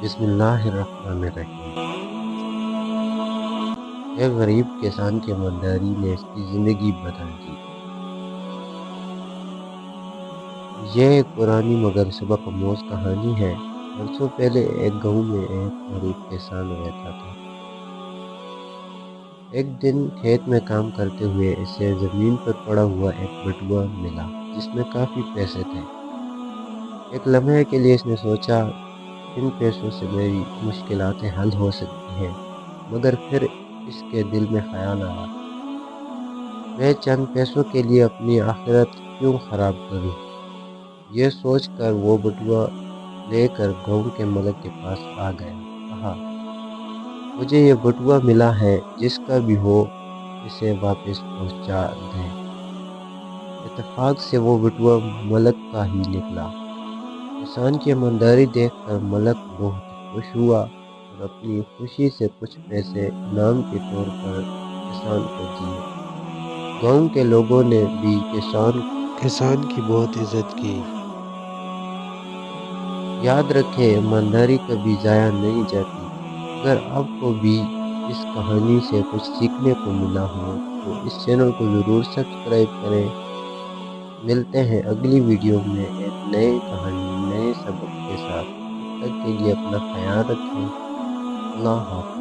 بسم اللہ الرحمن الرحیم۔ ایک غریب کسان کی مالداری نے اس کی زندگی بدل دی۔ یہ ایک پرانی مگر سبق آموز کہانی ہے۔ برسوں پہلے ایک گاؤں میں ایک غریب کسان رہتا تھا۔ ایک دن کھیت میں کام کرتے ہوئے اسے زمین پر پڑا ہوا ایک بٹوا ملا جس میں کافی پیسے تھے۔ ایک لمحے کے لیے اس نے سوچا ان پیسوں سے میری مشکلات حل ہو سکتی ہیں، مگر پھر اس کے دل میں خیال آیا، میں چند پیسوں کے لیے اپنی آخرت کیوں خراب کروں؟ یہ سوچ کر وہ بٹوا لے کر گاؤں کے ملک کے پاس آ گیا۔ کہا، مجھے یہ بٹوا ملا ہے، جس کا بھی ہو اسے واپس پہنچا دیں۔ اتفاق سے وہ بٹوا ملک کا ہی نکلا۔ کسان کی ایمانداری دیکھ کر ملک بہت خوش ہوا اور اپنی خوشی سے کچھ پیسے انعام کے طور پر کسان کو دیے۔ گاؤں کے لوگوں نے بھی کسان کی بہت عزت کی۔ یاد رکھیں، ایمانداری کبھی ضائع نہیں جاتی۔ اگر آپ کو بھی اس کہانی سے کچھ سیکھنے کو ملا ہو تو اس چینل کو ضرور سبسکرائب کریں۔ ملتے ہیں اگلی ویڈیو میں ایک نئے کہانی، نئے سبق کے ساتھ۔ تب تک کے لیے اپنا خیال رکھیں۔ اللہ حافظ۔